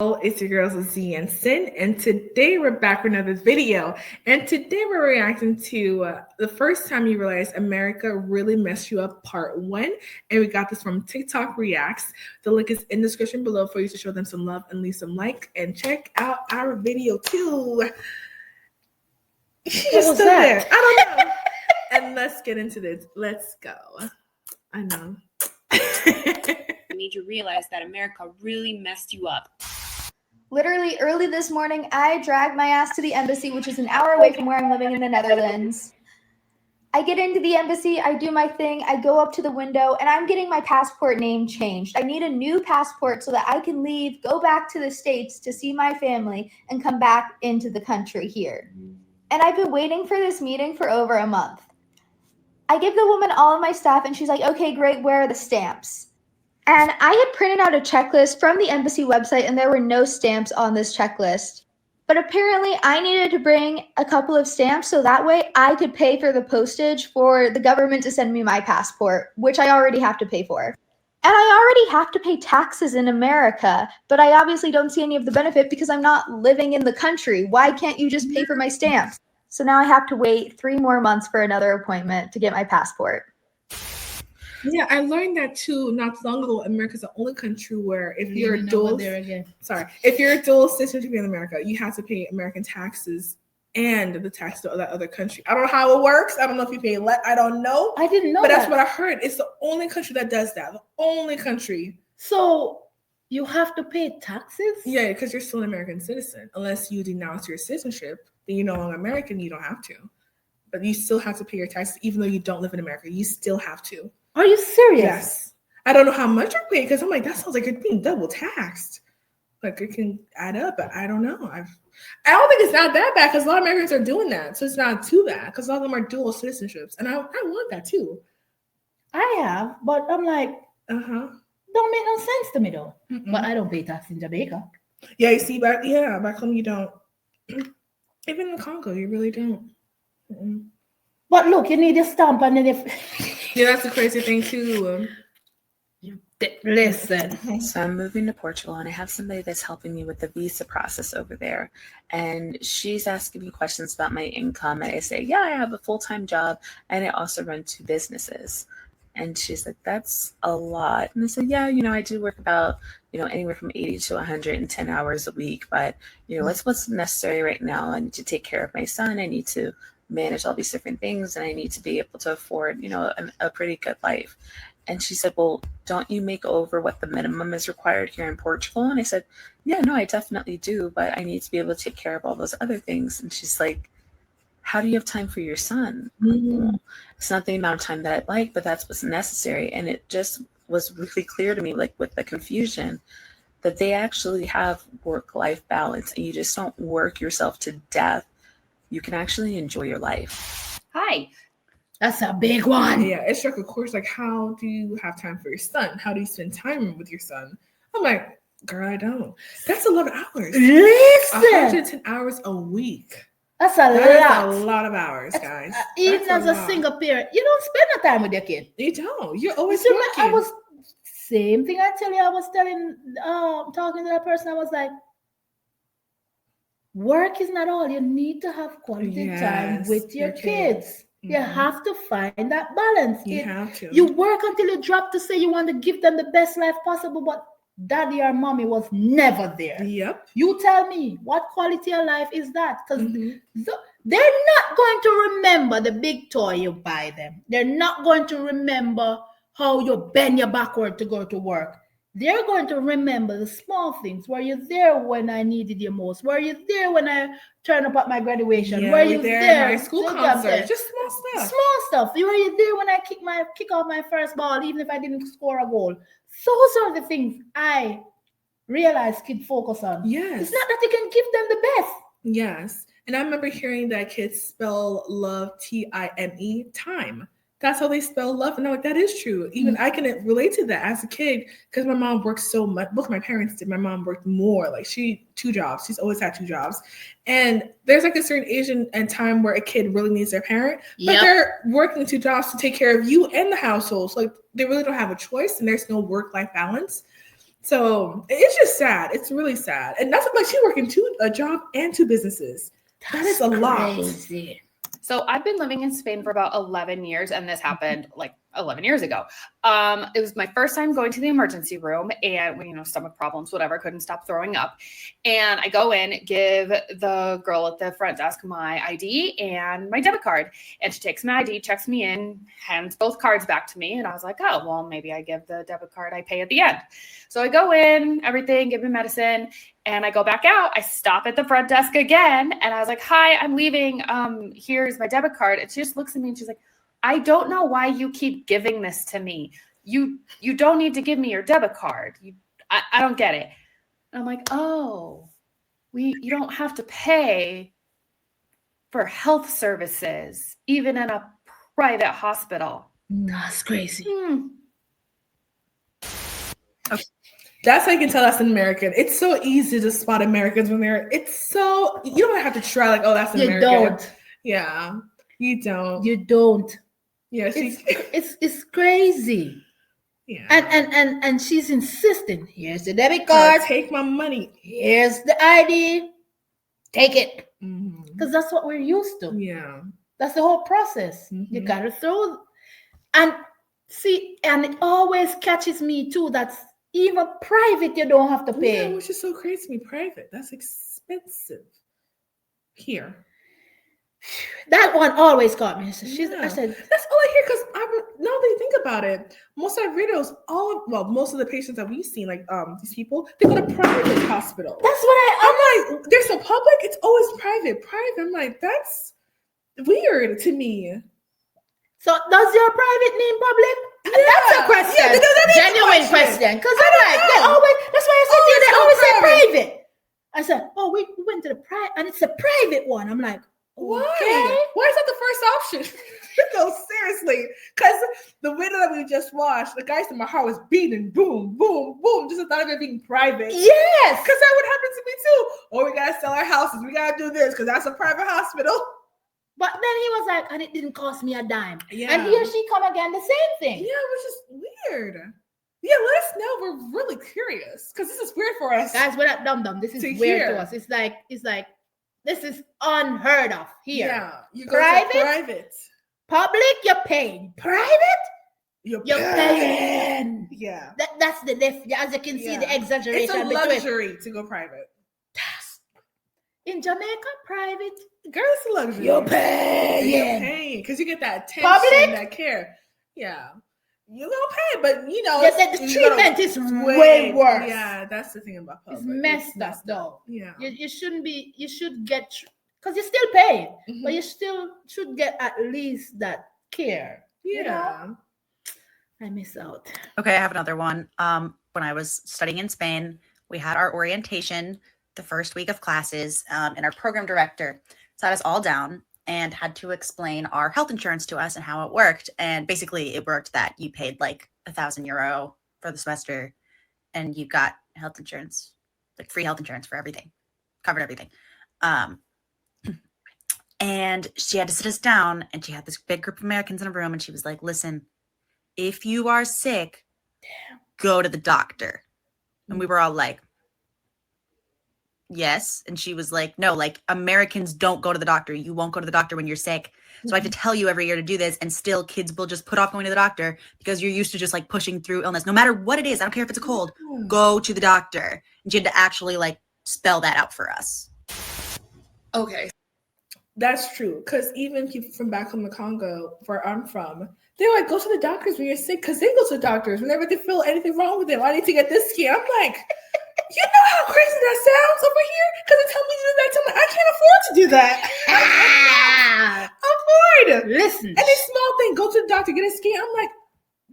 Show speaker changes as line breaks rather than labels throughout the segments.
It's your girls Z and Sin, and today we're back with another video. And today we're reacting to the first time you realize America really messed you up, part 1. And we got this from TikTok Reacts. The link is in the description below for you to show them some love and leave some like, and check out our video too. She's still there. I don't know. And let's get into this. Let's go. I know.
Made you realize that America really messed you up.
Literally early this morning, I dragged my ass to the embassy, which is an hour away from where I'm living in the Netherlands. I get into the embassy, I do my thing, I go up to the window, and I'm getting my passport name changed. I need a new passport so that I can leave, go back to the States to see my family, and come back into the country here. And I've been waiting for this meeting for over a month. I give the woman all of my stuff, and she's like, okay, great, where are the stamps? And I had printed out a checklist from the embassy website, and there were no stamps on this checklist. But apparently I needed to bring a couple of stamps so that way I could pay for the postage for the government to send me my passport, which I already have to pay for. And I already have to pay taxes in America, but I obviously don't see any of the benefit because I'm not living in the country. Why can't you just pay for my stamps? So now I have to wait 3 more months for another appointment to get my passport.
Yeah, I learned that too not long ago. America's the only country where if you're a dual citizenship in America, you have to pay American taxes and the tax to that other country. I don't know how it works. I don't know if you pay I don't know.
I didn't know
but
that.
That's what I heard. It's the only country that does that. The only country.
So you have to pay taxes?
Yeah, because you're still an American citizen. Unless you denounce your citizenship, then you're no longer American. You don't have to. But you still have to pay your taxes, even though you don't live in America. You still have to.
Are you serious?
Yes. I don't know how much you're paying because I'm like, that sounds like you're being double taxed. Like it can add up, but I don't know. I don't think it's not that bad because a lot of Americans are doing that. So it's not too bad because a lot of them are dual citizenships. And I want that too.
I have, but I'm like, don't make no sense to me though. But I don't pay tax in Jamaica.
Yeah, you see, back home you don't. Even in the Congo, you really don't.
But look, you need a stamp and then
yeah, that's the crazy thing too.
Listen.
So I'm moving to Portugal and I have somebody that's helping me with the visa process over there. And she's asking me questions about my income. And I say, yeah, I have a full-time job and I also run 2 businesses. And she's like, that's a lot. And I said, yeah, I do work about, anywhere from 80 to 110 hours a week. But, what's necessary right now? I need to take care of my son. I need to manage all these different things. And I need to be able to afford, a pretty good life. And she said, well, don't you make over what the minimum is required here in Portugal? And I said, yeah, no, I definitely do. But I need to be able to take care of all those other things. And she's like, how do you have time for your son? Well, it's not the amount of time that I'd like, but that's what's necessary. And it just was really clear to me, like with the confusion, that they actually have work-life balance and you just don't work yourself to death. You can actually enjoy your life.
Hi. That's a big one.
Yeah, it struck a course like, how do you have time for your son? How do you spend time with your son? I'm like, girl, I don't. That's a lot of hours.
Listen.
110 hours a week.
That's a
lot of hours, guys.
Even as a single parent, you don't spend the time with your kid.
You don't. You're always working.
Same thing I tell you. I was talking to that person. I was like, work is not all. You need to have quality time with your kids. You have to find that balance.
You have to.
You work until you drop to say you want to give them the best life possible, but daddy or mommy was never there.
Yep.
You tell me, what quality of life is that? Because they're not going to remember the big toy you buy them. They're not going to remember how you bend your backward to go to work. They're going to remember the small things. Were you there when I needed you most? Were you there when I turned up at my graduation?
Yeah,
were you there?
My school concert? Just small stuff.
Small stuff. Were you there when I kick off my first ball, even if I didn't score a goal? Those are the things I realize kids focus on.
Yes.
It's not that you can give them the best.
Yes. And I remember hearing that kids spell love T-I-M-E, time. That's how they spell love. And I'm like, that is true. Even I can relate to that as a kid because my mom worked so much. Both my parents did. My mom worked more. Like 2 jobs. She's always had 2 jobs. And there's like a certain age and time where a kid really needs their parent. But they're working 2 jobs to take care of you and the household. So like they really don't have a choice and there's no work-life balance. So it's just sad. It's really sad. And that's like she's working a job and 2 businesses. That is a lot.
Crazy.
So I've been living in Spain for about 11 years, and this happened like 11 years ago. It was my first time going to the emergency room, and stomach problems, whatever, couldn't stop throwing up. And I go in, give the girl at the front desk my ID and my debit card, and she takes my ID, checks me in, hands both cards back to me, and I was like, oh, well, maybe I give the debit card, I pay at the end. So I go in, everything, give me medicine, and I go back out. I stop at the front desk again, and I was like, hi, I'm leaving. Here's my debit card. And she just looks at me and she's like, I don't know why you keep giving this to me. You don't need to give me your debit card. I don't get it. And I'm like, oh, you don't have to pay for health services, even in a private hospital.
That's crazy.
Okay. That's how you can tell that's an American. It's so easy to spot Americans when you don't have to try like, oh, that's an American.
You don't.
Yeah. You don't.
You don't.
Yeah,
it's crazy.
Yeah.
And she's insisting. Here's the debit card.
Take my money.
Here's the ID. Take it.
Mm-hmm.
Because that's what we're used to.
Yeah.
That's the whole process.
Mm-hmm.
You gotta throw. And see, and it always catches me too. That's even private, you don't have to pay.
Yeah, which is so crazy to me. Private. That's expensive. Here.
That one always caught me. I said,
that's all I hear because now that you think about it, most of our videos, most of the patients that we've seen, like these people, they go to private hospital.
That's what
I'm like, there's a public, it's always private. I'm like, that's weird to me.
So does your private name public?
Yeah.
That's a question.
Yeah, that is
genuine
a question.
Because I'm like, they always, that's why I said to you, they always say private. I said, oh, we went to the private, and it's a private one. I'm like,
why?
okay.
Why is that the first option? No, seriously. Because the video that we just watched, the guy said my heart was beating, boom, boom, boom, just thought of it being private.
Yes.
Because that would happen to me too. Oh, we got to sell our houses. We got to do this because that's a private hospital.
But then he was like, and it didn't cost me a dime.
Yeah.
And here she come again, the same thing.
Yeah, which is weird. Yeah, let us know. We're really curious because this is weird for us.
Guys, we're not dumb. This is weird to us. It's like, this is unheard of here.
Yeah. You go
private?
to private.
Public, you're paying. Private?
You're
paying.
Yeah.
That's the as you can see, the exaggeration.
It's a luxury to go private.
In Jamaica, private.
Girl, it's a luxury.
You're paying.
You're paying because you get that attention,
Public?
that care. Yeah. You're going to pay, but you know.
The treatment is way worse.
Yeah, that's the thing about public.
It's messed up, though.
Yeah.
You shouldn't be, you should get, because you're still paying, but you still should get at least that care.
Yeah.
You know? I miss out.
Okay, I have another one. When I was studying in Spain, we had our orientation the first week of classes, and our program director sat us all down and had to explain our health insurance to us and how it worked. And basically it worked that you paid like €1,000 for the semester and you got health insurance, like free health insurance for everything, covered everything. And she had to sit us down and she had this big group of Americans in a room and she was like, listen, if you are sick, go to the doctor. And we were all like, yes. And she was like, no, like Americans don't go to the doctor. You won't go to the doctor when you're sick. So I have to tell you every year to do this. And still kids will just put off going to the doctor because you're used to just like pushing through illness. No matter what it is. I don't care if it's a cold, go to the doctor. And she had to actually like spell that out for us.
Okay.
That's true. Because even people from back home in Congo, where I'm from, they're like, go to the doctors when you're sick. Because they go to the doctors whenever they feel anything wrong with them. I need to get this scan. I'm like, you know how crazy that sounds over here? Because they tell me to do that. Tell me, I can't afford to do that. Afford.
Listen.
And this small thing, go to the doctor, get a scan. I'm like,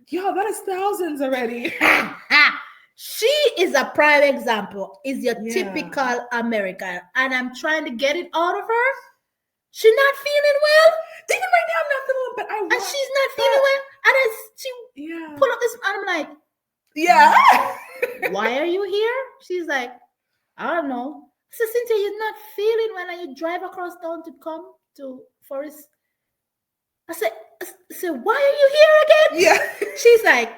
yo, that is thousands already.
She is a prime example. Is your typical American. And I'm trying to get it out of her. She's not feeling well.
Even right now, I'm not feeling well, but I want
and she's not feeling well. And she pull up this, and I'm like, why are you here? She's like, I don't know. So Cynthia, you're not feeling well, and you drive across town to come to Forest. I said, why are you here again?
Yeah.
She's like,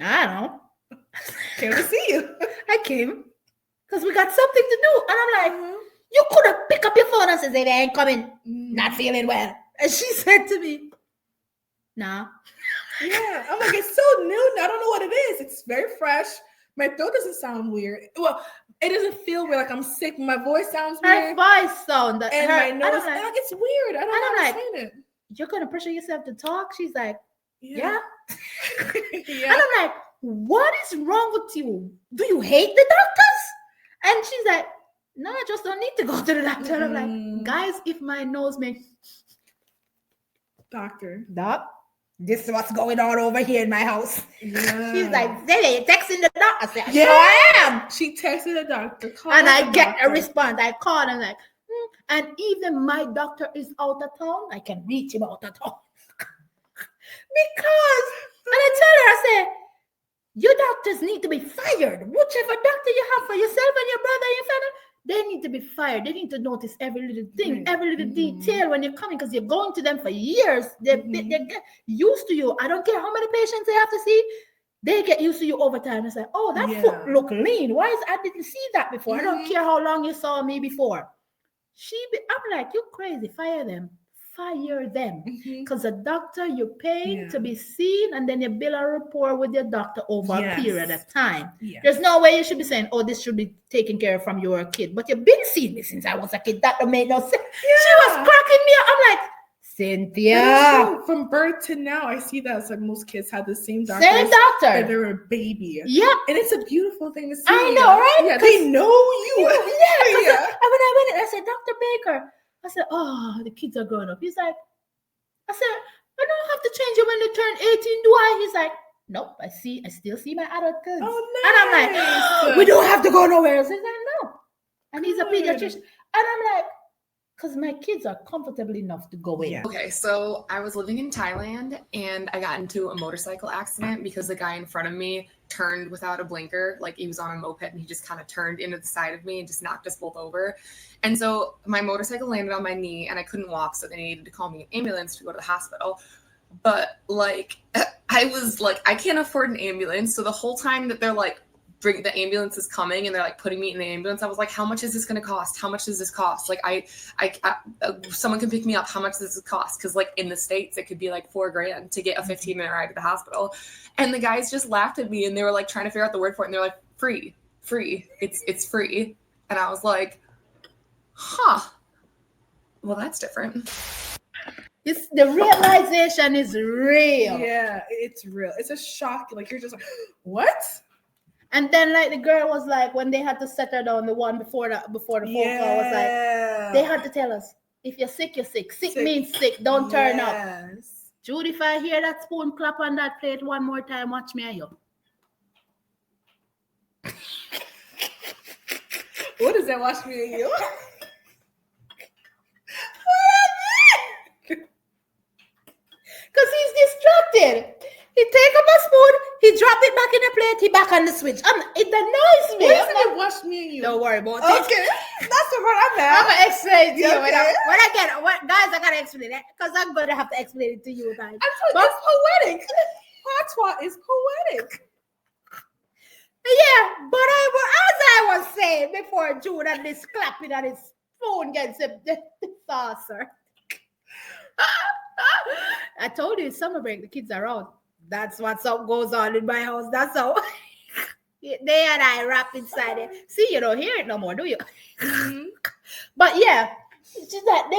I don't know.
Came to see you.
I came because we got something to do. And I'm like, you could have picked up your phone and said, they ain't coming. Not feeling well. And she said to me, nah.
Yeah. I'm like, it's so new. I don't know what it is. It's very fresh. My throat doesn't sound weird. Well, it doesn't feel weird. Like I'm sick. My voice sounds weird.
Her voice sound.
And my nose. Like, it's weird. I don't know how to explain it.
You're going to pressure yourself to talk? She's like, yeah.
Yeah.
And I'm like, what is wrong with you? Do you hate the doctors? And she's like, no, I just don't need to go to the doctor. And I'm like, guys, if my nose makes
doctor,
doc, this is what's going on over here in my house.
Yeah.
She's like, Zilly, you texting the doctor. I said, yeah, I am.
She texted the doctor.
And I get a response. I call and like, and even my doctor is out of town. I can reach him out of town. Because, and I tell her, I say, your doctors need to be fired. Whichever doctor you have for yourself and your brother and your family, they need to be fired. They need to notice every little thing, every little detail when you're coming, because you're going to them for years. They get used to you. I don't care how many patients they have to see. They get used to you over time. It's like, oh, that foot look lean. Why is I didn't see that before? I don't care how long you saw me before. I'm like, you crazy. Fire them. Fire them. Because a doctor you pay to be seen, and then you bill a report with your doctor over a period of time. There's no way you should be saying, oh, this should be taken care of from your kid. But you've been seeing me since I was a kid. That don't make no sense. She was cracking me up. I'm like, Cynthia.
From birth to now, I see that. It's like most kids have the same doctor.
Same doctor.
When they were a baby.
Yeah.
And it's a beautiful thing to see.
I know, right?
Yeah, they know you.
Yeah. And when I went in, I said, Dr. Baker. I said, oh, the kids are growing up. He's like, I said, I don't have to change it when they turn 18, do I? He's like, nope, I still see my adult kids.
Oh, nice.
And I'm like, we don't have to go nowhere else. He's like, no. And he's a pediatrician. And I'm like, because my kids are comfortable enough to go in.
Yeah. Okay, so I was living in Thailand and I got into a motorcycle accident because the guy in front of me turned without a blinker. Like he was on a moped and he just kind of turned into the side of me and just knocked us both over. And so my motorcycle landed on my knee and I couldn't walk, so they needed to call me an ambulance to go to the hospital. But like, I was like, I can't afford an ambulance. So the whole time that they're like, the ambulance is coming and they're like putting me in the ambulance, I was like, how much is this going to cost? How much does this cost? Like I someone can pick me up. How much does this cost? Because like in the States, it could be like $4,000 to get a 15-minute ride to the hospital. And the guys just laughed at me and they were like trying to figure out the word for it. And they're like, free, it's free. And I was like, huh, well, that's different.
It's the realization is real.
Yeah, it's real. It's a shock. Like you're just like, what?
And then like the girl was like, when they had to set her down, the one before the phone call was like, they had to tell us, if you're sick, you're sick. Sick means sick. Don't turn up. Judy, if I hear that spoon clap on that plate one more time, watch me and you.
What is that? Watch me and you?
Because he's distracted. He take up a spoon, he drop it back in the plate, he back on the switch. It annoys me.
What is it? Watch me and you.
Don't worry about it.
Okay, that's the part I'm at.
I'm gonna explain to you when I get it. Guys, I gotta explain it because I'm gonna have to explain it to you guys.
It's poetic. Patois is poetic.
Yeah, but as I was saying before, Jude and this clapping and his spoon gets the saucer. I told you it's summer break. The kids are out. That's what's up goes on in my house. That's how they and I wrap inside it. See, you don't hear it no more, do you? But yeah, it's just that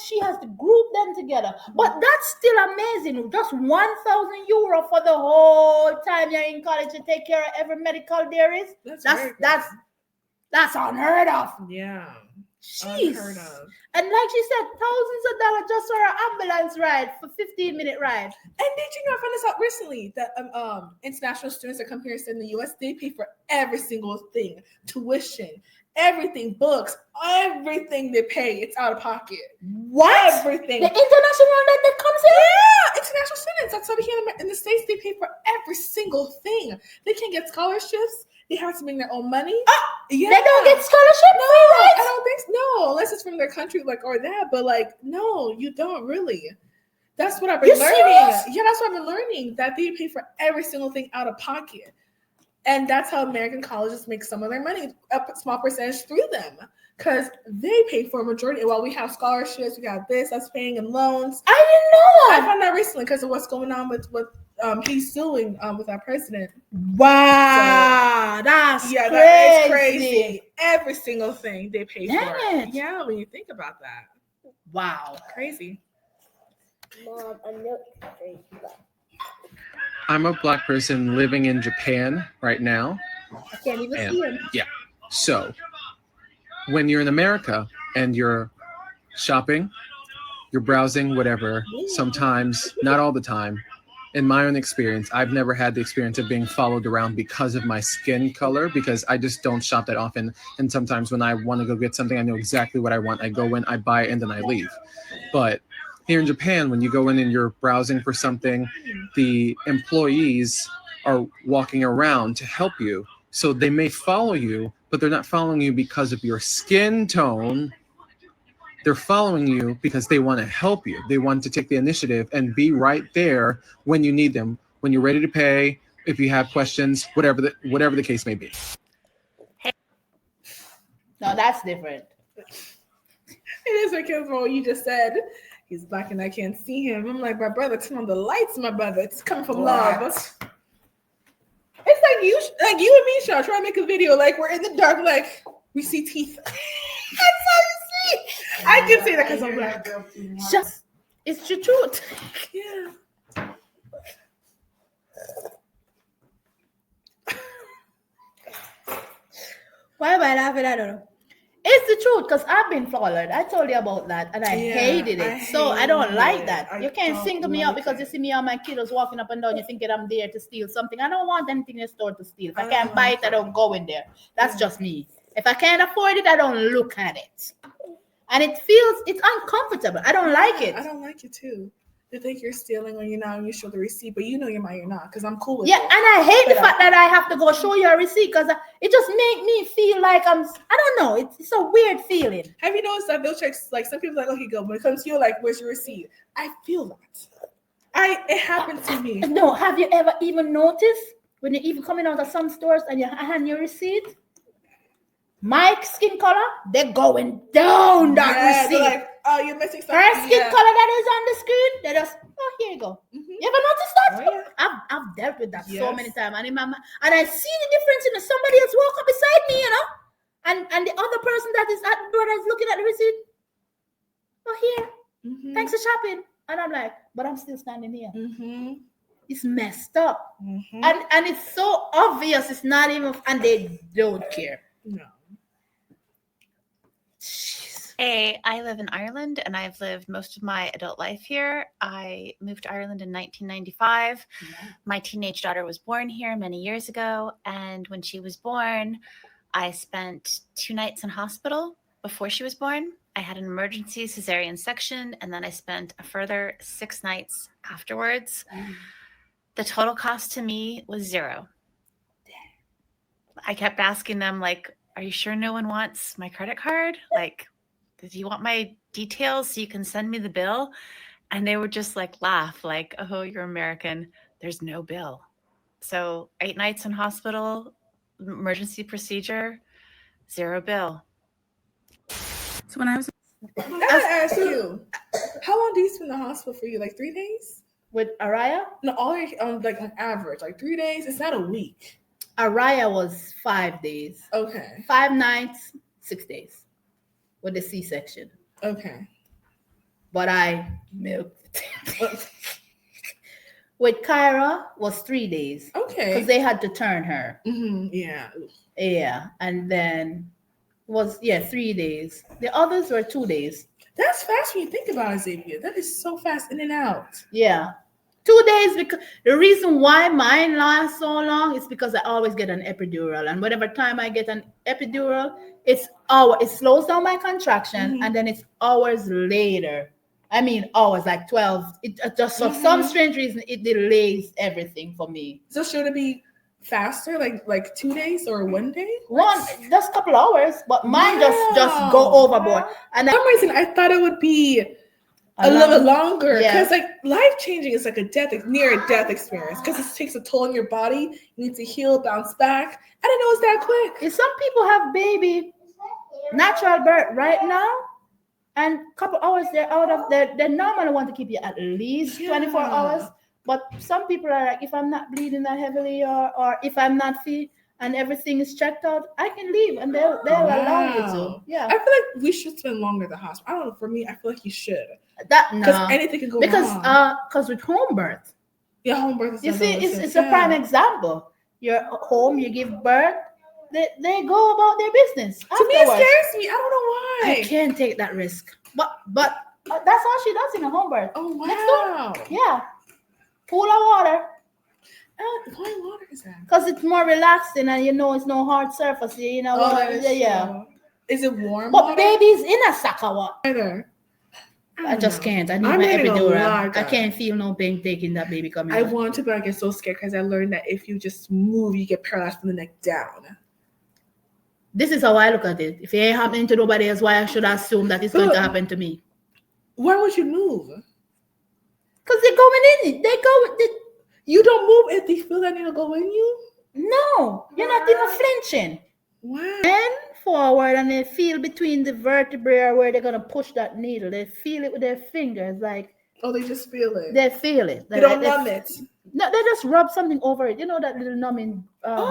she has to group them together. But that's still amazing. Just €1,000 for the whole time you're in college to take care of every medical there is. That's unheard of.
Yeah.
Jeez.
Unheard of.
And like she said, thousands of dollars just for an ambulance ride, for 15-minute ride.
And did you know, I found this out recently, that international students that come here and stay in the U.S., they pay for every single thing. Tuition, everything, books, everything they pay. It's out of pocket.
What?
Everything.
The international that comes here?
Yeah, international students. That's why here in the States, they pay for every single thing. They can't get scholarships. They have to bring their own money.
Yeah. They don't get scholarship?
No, I don't think so. No, unless it's from their country, like, or that. But like, no, you don't really. That's what I've been learning.
Serious?
Yeah, that's what I've been learning. That they pay for every single thing out of pocket. And that's how American colleges make some of their money, a small percentage through them. Because they pay for a majority. While we have scholarships, we got this, us paying in loans.
I didn't know.
I found that recently because of what's going on with he's suing with our president.
Wow, that's crazy.
That is crazy. Every single thing they pay
Dang
for.
it.
Yeah, when you think about that.
Wow.
Crazy.
Mom, I know it's crazy.
I'm a Black person living in Japan right now.
I can't even
And-
see him.
Yeah. So when you're in America and you're shopping, you're browsing, whatever, sometimes, not all the time. In my own experience, I've never had the experience of being followed around because of my skin color, because I just don't shop that often. And sometimes when I want to go get something, I know exactly what I want. I go in, I buy it, and then I leave. But here in Japan, when you go in and you're browsing for something, the employees are walking around to help you. So they may follow you, but they're not following you because of your skin tone. They're following you because they want to help you. They want to take the initiative and be right there when you need them, when you're ready to pay, if you have questions, whatever the case may be.
No, that's different.
It is because what you just said. He's Black and I can't see him. I'm like, my brother, turn on the lights, my brother. It's coming from love. It's like you and me, Shaw, try to make a video. Like we're in the dark, like we see teeth. That's how you see. I can say that because I'm Black.
Just, it's the truth.
Yeah.
Why am I laughing? I don't know. It's the truth because I've been followed. I told you about that and I hated it. I don't like that. You can't single me out because you see me and my kiddos walking up and down. You think that I'm there to steal something. I don't want anything in the store to steal. If I can't buy it, I don't go in there. That's just me. If I can't afford it, I don't look at it. And it's uncomfortable. I don't like it.
I don't like it too. They think you're stealing when you're not and you show the receipt, but you know you're not because I'm cool with it.
Yeah, and I hate the fact that I have to go show you a receipt because it just make me feel like I don't know. It's a weird feeling.
Have you noticed that they'll check, like some people are like, oh, here you go. When it comes to you, like, where's your receipt? I feel that. It happened to me.
No, have you ever even noticed when you're even coming out of some stores and you hand your receipt? My skin color, they're going down that receipt.
Like, oh, you're missing something.
Her skin color that is on the screen, they just, oh, here you go.
Mm-hmm.
You ever noticed that?
Oh, yeah.
I've dealt with that so many times. And I see the difference in somebody else walk up beside me, and the other person that is at the door that's looking at the receipt. Oh, here.
Mm-hmm.
Thanks for shopping. And I'm like, but I'm still standing here.
Mm-hmm.
It's messed up.
Mm-hmm.
And it's so obvious. It's not even, and they don't care.
No.
Hey, I live in Ireland and I've lived most of my adult life here. I moved to Ireland in 1995. Yeah. My teenage daughter was born here many years ago. And when she was born, I spent 2 nights in hospital before she was born. I had an emergency cesarean section, and then I spent a further 6 nights afterwards. The total cost to me was $0. I kept asking them, like, are you sure no one wants my credit card? Like, do you want my details so you can send me the bill? And they would just like laugh, like, oh, you're American. There's no bill. So 8 nights in hospital, emergency procedure, $0 bill.
So when I was,
I gotta ask you, how long do you spend in the hospital for you? Like 3 days?
With Araya?
No, like on average, like 3 days. It's not a week.
Araya was 5 days.
Okay.
5 nights, 6 days. With the C-section.
Okay.
But I milked. With Kyra was 3 days.
Okay.
Because they had to turn her.
Mm-hmm. Yeah.
Yeah. And then was 3 days. The others were 2 days.
That's fast when you think about it, Xavier. That is so fast in and out.
Yeah. 2 days, because the reason why mine lasts so long is because I always get an epidural. And whatever time I get an epidural, it slows down my contraction, and then it's hours later. I mean, hours, like 12. It just for some strange reason, it delays everything for me.
So should it be faster, like 2 days or 1 day?
Just a couple hours, but mine just go overboard. And
for some reason, I thought it would be a little bit longer, because
Yeah.
like life changing is like near a death experience, because it takes a toll on your body. You need to heal, bounce back. I didn't know it's that quick.
If some people have baby natural birth right now, and couple hours they're out of they normally want to keep you at least 24 hours. But some people are like, if I'm not bleeding that heavily, or if I'm not fit and everything is checked out, I can leave, and they'll allow you to. Yeah.
I feel like we should spend longer at the hospital. I don't know. For me, I feel like you should.
Because
anything can go wrong.
Because with home birth,
home birth is
you see, it's a prime example. You're home, you give birth, they go about their business.
To me, it scares me. I don't know why.
I can't take that risk. But that's all she does in a home birth.
Oh wow.
Yeah. Pool of water.
Why water is that?
Because it's more relaxing, and it's no hard surface. Yeah.
Is it warm?
But
water?
baby's in a sack of water.
Either.
I just can't. I need my epidural. I can't feel no pain taking that baby coming out.
I want to, but I get so scared because I learned that if you just move, you get paralyzed from the neck down.
This is how I look at it. If it ain't happening to nobody else, why I should assume that it's going to happen to me?
Why would you move?
Because they're going in it.
You don't move if they feel that needle go in you?
No, you're not even flinching.
Wow.
And forward, and they feel between the vertebrae where they're going to push that needle. They feel it with their fingers. Like,
oh, they just feel it.
They feel it.
They don't numb it.
No, they just rub something over it. You know that little numbing.
That's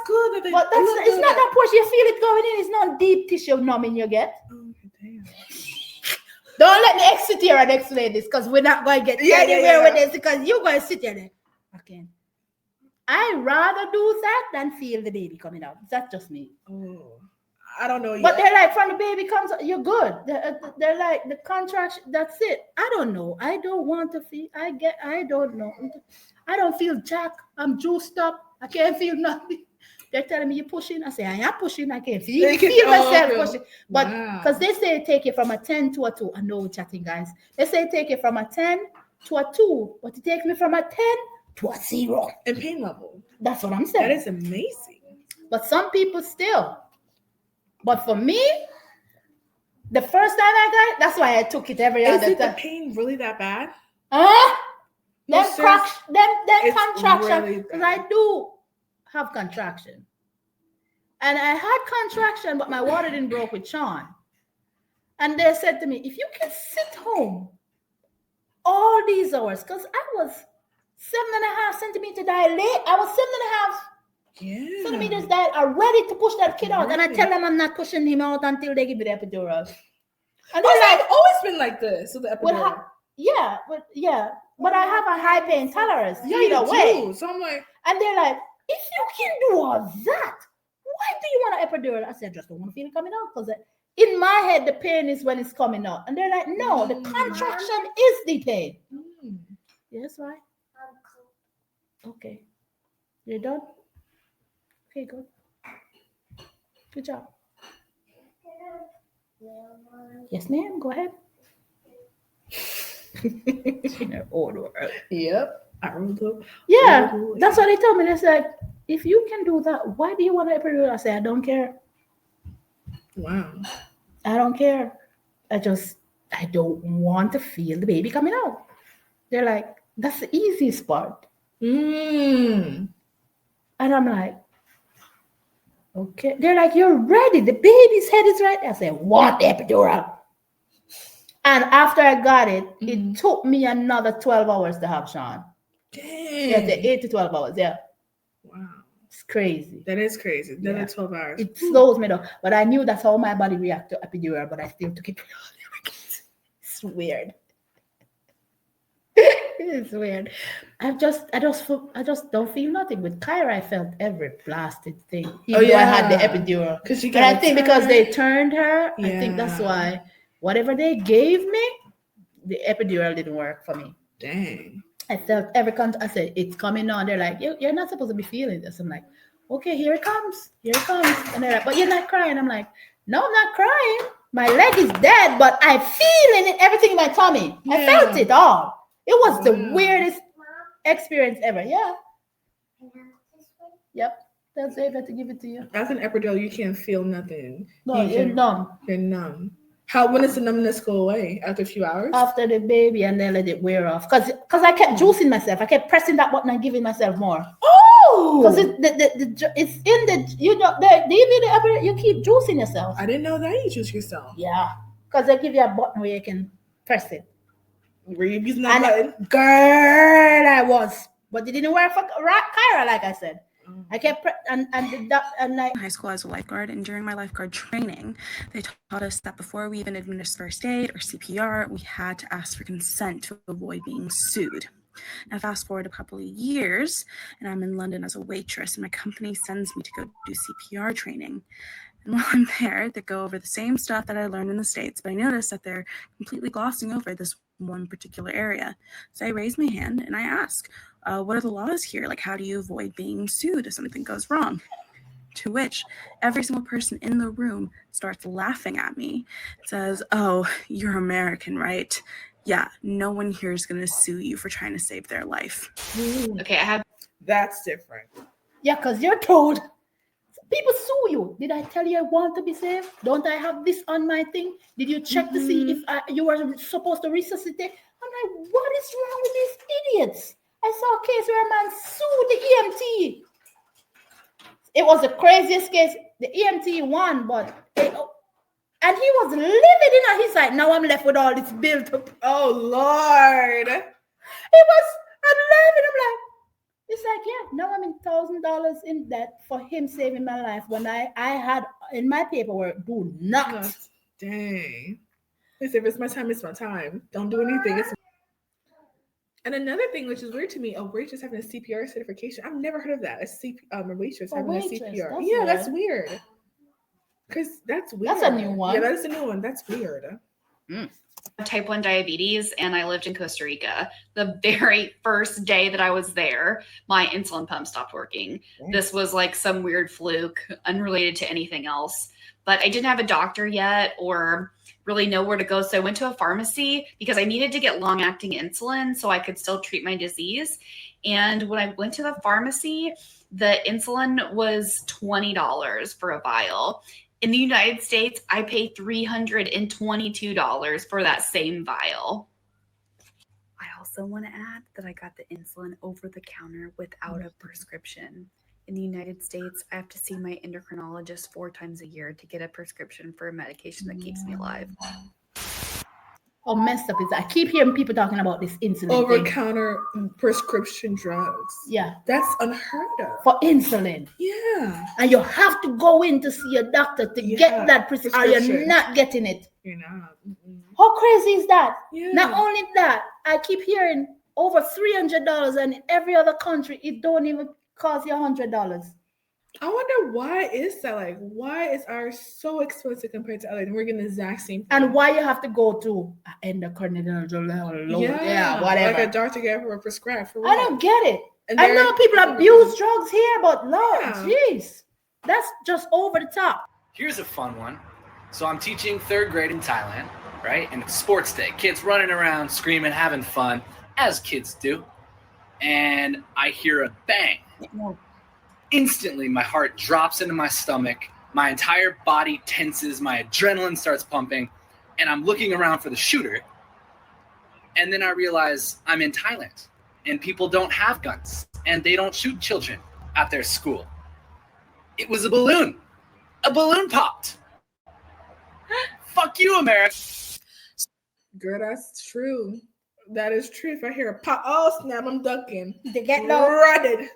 good.
But it's not that push. You feel it going in. It's not deep tissue numbing you get.
Oh, damn.
Don't let me sit here and explain this, because we're not going to get anywhere with this, because you're going to sit here. Okay. I'd rather do that than feel the baby coming out. That's just me.
Oh, I don't know.
But they're like, from the baby comes out, you're good. They're like, the contraction, that's it. I don't know. I don't want to feel. I don't know. I don't feel jack. I'm juiced up. I can't feel nothing. They're telling me you're pushing. I say, I am pushing. I can't feel myself pushing. But because they say take it from a 10 to a 2. I know we're chatting, guys. They say take it from a 10 to a 2. But it takes me from a 10 to a 0.
In pain level.
That's what I'm saying.
That is amazing.
But some people still. But for me, the first time I got it, that's why I took it every other time.
Is the pain really that bad?
Then contraction. Because I do have contraction. And I had contraction, but my water didn't broke with Sean. And they said to me, if you can sit home all these hours, because I was 7.5 centimeters dilate. I was 7.5 centimeters dilate. I'm ready to push that kid out. And I tell them I'm not pushing him out until they give me the epidural. And they're like,
I've always been like this with the epidural.
But I have a high pain tolerance. Either way.
So I'm like,
and they're like, if you can do all that, why do you want an epidural? I said, I just don't want to feel it coming out, because in my head, the pain is when it's coming out. And they're like, no, the contraction is the pain. Yes, right? Okay. You're done? Okay, good. Good job. Yes, ma'am. Go ahead.
Yep.
Yeah, that's what they told me. They said, if you can do that, why do you want to epidural? I said, I don't care.
Wow.
I don't care. I don't want to feel the baby coming out. They're like, that's the easiest part. And I'm like, okay. They're like, you're ready. The baby's head is right. I said, what epidural? And after I got it, it took me another 12 hours to have Sean.
Dang.
Yeah, 8 to 12 hours. Yeah. Wow. It's crazy.
That is crazy. Another 12 hours.
It slows me down. But I knew that's how my body reacts to epidural, but I still took it. It's weird. It's weird. I just don't feel nothing. With Kyra, I felt every blasted thing. Even though I had the epidural. And I think because they turned her, I think that's why whatever they gave me, the epidural didn't work for me.
Dang.
I felt I said, it's coming on. They're like, you're not supposed to be feeling this. I'm like, okay, here it comes. Here it comes. And they're like, but you're not crying. I'm like, no, I'm not crying. My leg is dead, but I'm feeling it, everything in my tummy. Yeah. I felt it all. It was the weirdest experience ever. Yeah. Yep. That's it. I have to give it to you.
As an epidural, you can't feel nothing.
No, you're numb.
You're numb. When does the numbness go away? After a few hours?
After the baby, and then let it wear off. Because I kept juicing myself. I kept pressing that button and giving myself more.
Oh!
Because it's in the, you know, you keep juicing yourself.
I didn't know that you juice yourself.
Yeah. Because they give you a button where you can press it.
Were you using that button?
Girl, I was. But it didn't work for Kyra, like I said. I kept in
high school as a lifeguard, and during my lifeguard training, they taught us that before we even administer first aid or CPR, we had to ask for consent to avoid being sued. Now, fast forward a couple of years, and I'm in London as a waitress, and my company sends me to go do CPR training. And while I'm there, they go over the same stuff that I learned in the States, but I notice that they're completely glossing over this one particular area. So I raise my hand and I ask, what are the laws here? Like, how do you avoid being sued if something goes wrong? To which every single person in the room starts laughing at me. It says, oh, you're American, right? Yeah, no one here is going to sue you for trying to save their life.
Okay,
That's different.
Yeah, because you're told. People sue you. Did I tell you I want to be saved? Don't I have this on my thing? Did you check to see if you were supposed to resuscitate? I'm like, what is wrong with these idiots? I saw a case where a man sued the EMT. It was the craziest case. The EMT won, and he was livid in it. He's like, now I'm left with all this bill to.
Oh, Lord.
I'm laughing. I'm like, it's like, yeah, now I'm in $1,000 in debt for him saving my life when I had in my paperwork, do not.
Dang. If it's my time, it's my time. Don't do anything. And another thing, which is weird to me, a waitress having a CPR certification. I've never heard of that. A waitress having a CPR. That's weird. Because that's weird.
That's a new one.
Yeah, that's a new one. That's weird.
Type 1 diabetes, and I lived in Costa Rica. The very first day that I was there, my insulin pump stopped working. This was like some weird fluke, unrelated to anything else. But I didn't have a doctor yet or really know where to go. So I went to a pharmacy because I needed to get long-acting insulin so I could still treat my disease. And when I went to the pharmacy, the insulin was $20 for a vial. In the United States, I pay $322 for that same vial.
I also want to add that I got the insulin over the counter without a prescription. In the United States, I have to see my endocrinologist 4 times a year to get a prescription for a medication that keeps me alive.
How messed up is that? I keep hearing people talking about this insulin
over-counter prescription drugs.
Yeah.
That's unheard of.
For insulin.
Yeah.
And you have to go in to see a doctor to get that prescription. Or you're not getting it.
You're not.
How crazy is that?
Yeah.
Not only that, I keep hearing over $300, and in every other country, it don't even cost you $100.
I wonder why is that? Like, why is ours so expensive compared to others? And we're getting the exact same thing.
And why you have to go to endocrinologist, whatever.
Like a doctor get for a prescribed for what?
I don't get it. I know people abuse drugs here, but Lord, jeez, that's just over the top.
Here's a fun one. So I'm teaching 3rd grade in Thailand, right? And it's sports day. Kids running around, screaming, having fun, as kids do. And I hear a bang. Instantly, my heart drops into my stomach. My entire body tenses. My adrenaline starts pumping. And I'm looking around for the shooter. And then I realize I'm in Thailand. And people don't have guns. And they don't shoot children at their school. It was a balloon. A balloon popped. Fuck you, America.
Girl, that's true. That is true. If I hear a pop, oh snap, I'm ducking.
They get low.
Running.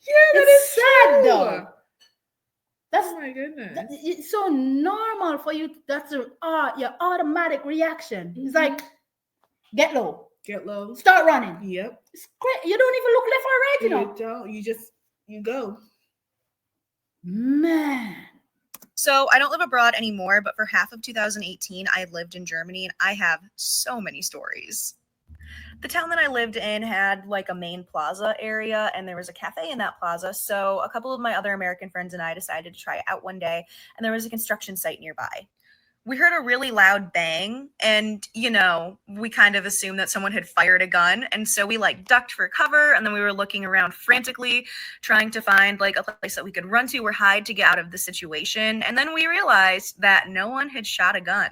Yeah, that is
sad
true.
though. That's,
oh my goodness.
It's so normal for you. That's your automatic reaction. It's like, get low.
Get low.
Start running.
Yep.
It's great. You don't even look left or right, you know.
You don't. You go.
Man.
So I don't live abroad anymore, but for half of 2018, I lived in Germany, and I have so many stories. The town that I lived in had like a main plaza area, and there was a cafe in that plaza. So a couple of my other American friends and I decided to try it out one day, and there was a construction site nearby. We heard a really loud bang, and, you know, we kind of assumed that someone had fired a gun, and so we like ducked for cover, and then we were looking around frantically, trying to find like a place that we could run to or hide to get out of the situation, and then we realized that no one had shot a gun.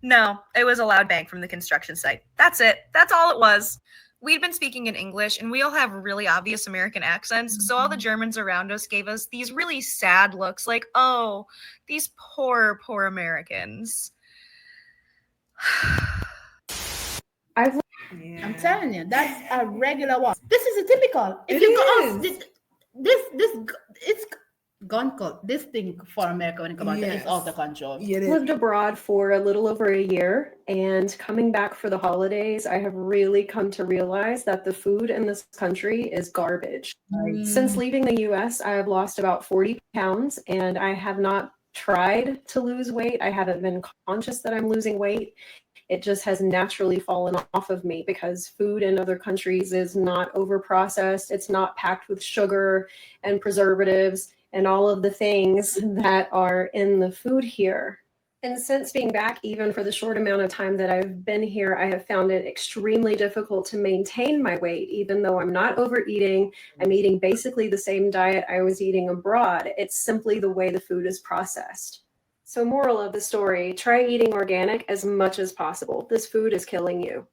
No, it was a loud bang from the construction site. That's it. That's all it was. We'd been speaking in English, and we all have really obvious American accents, so all the Germans around us gave us these really sad looks like, oh, these poor, poor Americans.
I'm telling you, that's a regular one. This is a typical. If you go it's gun cult. This thing for America when it comes out, it's out of control.
Lived abroad for a little over a year, and coming back for the holidays, I have really come to realize that the food in this country is garbage. Since leaving the US, I have lost about 40 pounds, and I have not tried to lose weight. I haven't been conscious that I'm losing weight. It just has naturally fallen off of me because food in other countries is not overprocessed. It's not packed with sugar and preservatives and all of the things that are in the food here. And since being back, even for the short amount of time that I've been here, I have found it extremely difficult to maintain my weight, even though I'm not overeating. I'm eating basically the same diet I was eating abroad. It's simply the way the food is processed. So moral of the story, try eating organic as much as possible. This food is killing you.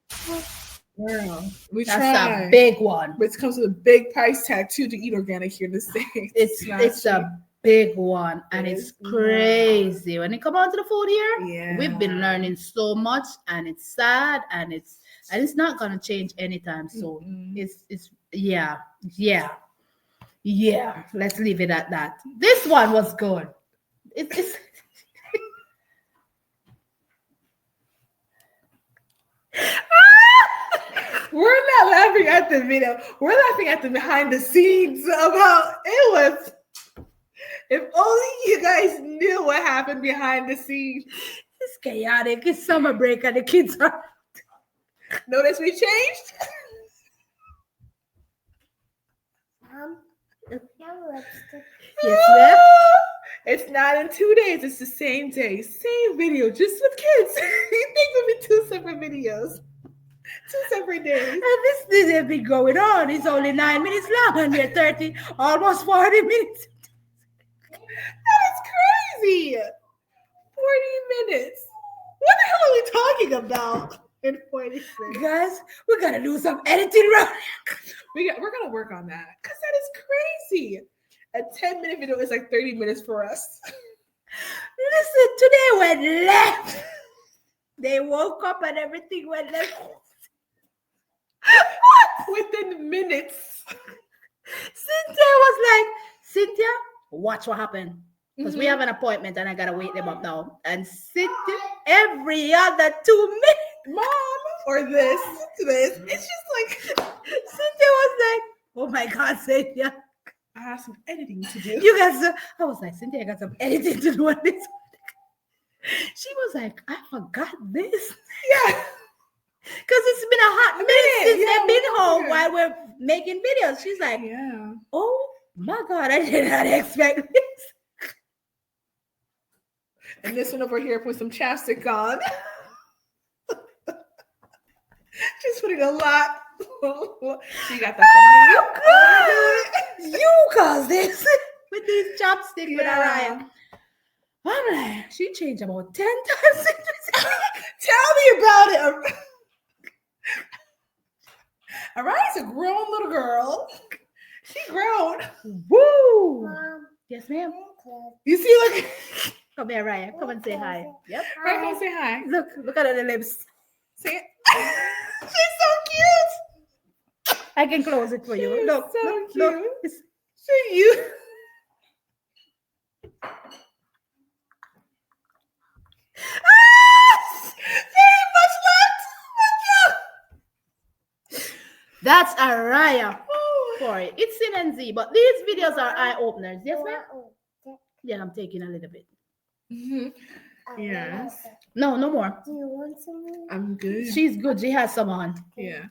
Girl,
That's a big one.
But it comes with a big price tag too to eat organic here in the States.
It's a big one, and it's crazy when it comes on to the food here.
Yeah,
we've been learning so much, and it's sad, and it's not gonna change anytime soon. It's yeah. Let's leave it at that. This one was good. It's
We're not laughing at the video. We're laughing at the behind the scenes about it was. If only you guys knew what happened behind the scenes.
It's chaotic. It's summer break and the kids are.
Notice we changed?
Yes, ma'am.
It's not in 2 days. It's the same day. Same video, just with kids. You think it would be 2 separate videos. 2 separate days.
And this has been going on. It's only 9 minutes long and we're 30, almost 40 minutes.
That is crazy. 40 minutes. What the hell are we talking about in 40 minutes?
Guys, we gotta do some editing right.
We're gonna work on that because that is crazy. A 10-minute video is like 30 minutes for us.
Listen, today went left. They woke up and everything went left.
Within minutes.
Cynthia was like, Cynthia, watch what happened. Because we have an appointment and I gotta wake them up now. And Cynthia, every other 2 minutes,
Mom, or this. It's just like
Cynthia was like, oh my God, Cynthia.
I have some editing to do.
You got some, I was like, Cynthia, I got some editing to do on this. She was like, I forgot this.
Yeah.
Because it's been a hot minute since they've been home while we're making videos. She's like,
yeah.
Oh my God, I did not expect this.
And this one over here put some chapstick on. Just putting a lot. You got that
from me. You caused this with these chopsticks with Araya. I'm like, she changed about 10 times.
Tell me about it. Araya's a grown little girl. She grown.
Woo! Mom. Yes, ma'am.
You see, look.
Come here, Araya. Come and say hi. Yep.
Right, come say hi.
Look at her lips.
Say it. She's so cute.
I can close it for you. Look,
so cute.
Look.
See you. Very much left.
That's Araya for it. It's Sin and Z, but these videos are eye openers. Yes, ma'am? Yeah, I'm taking a little bit.
Yes.
No more.
Do you want some more?
I'm good.
She's good. She has some on.
Yeah.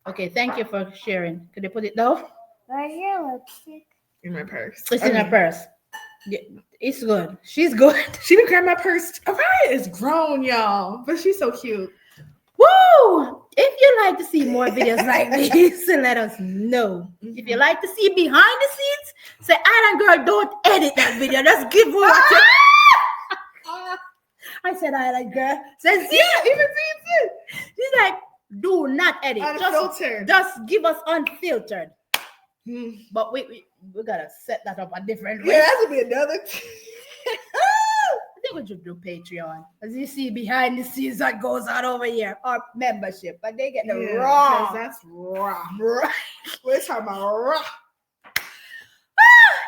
Okay, thank you for sharing. Could you put it down?
Where's your lipstick?
In my purse.
It's in her purse. Yeah, it's good. She's good.
She didn't grab my purse. Araya is grown, y'all, but she's so cute.
Woo! If you like to see more videos like this, let us know. If you like to see behind the scenes, say, Island Girl, don't edit that video. Just give her I said, Island girl. Says, yeah, even see. She's like, do not edit.
Unfiltered.
Just give us unfiltered. But we gotta set that up a different way.
Yeah, that would be another.
I think we should do Patreon. As you see behind the scenes that goes on over here. Or membership. But they get the raw.
That's raw.
Right.
We're talking about raw.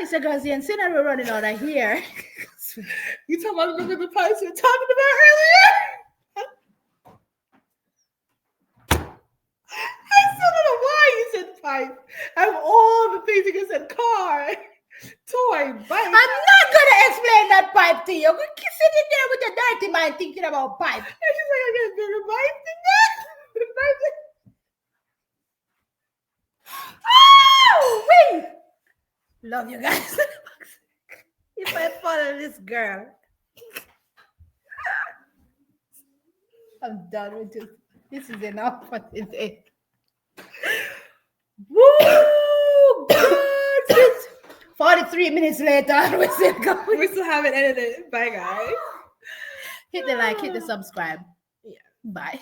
It's a girls and sinner we're running out of here.
You talking about the pipes we were talking about earlier? I still don't know why you said pipe. Out of all the things you could said car, toy, bike.
I'm not gonna explain that pipe to you. We're sitting there with a dirty mind thinking about pipe.
And she's like, I get a bigger pipe than that.
Oh, wait. Love you guys. If I follow this girl, I'm done with this. This is enough for today. Woo! God, 43 minutes later, we're still going.
We still haven't edited. Bye, guys.
Hit the like, hit the subscribe. Yeah. Bye.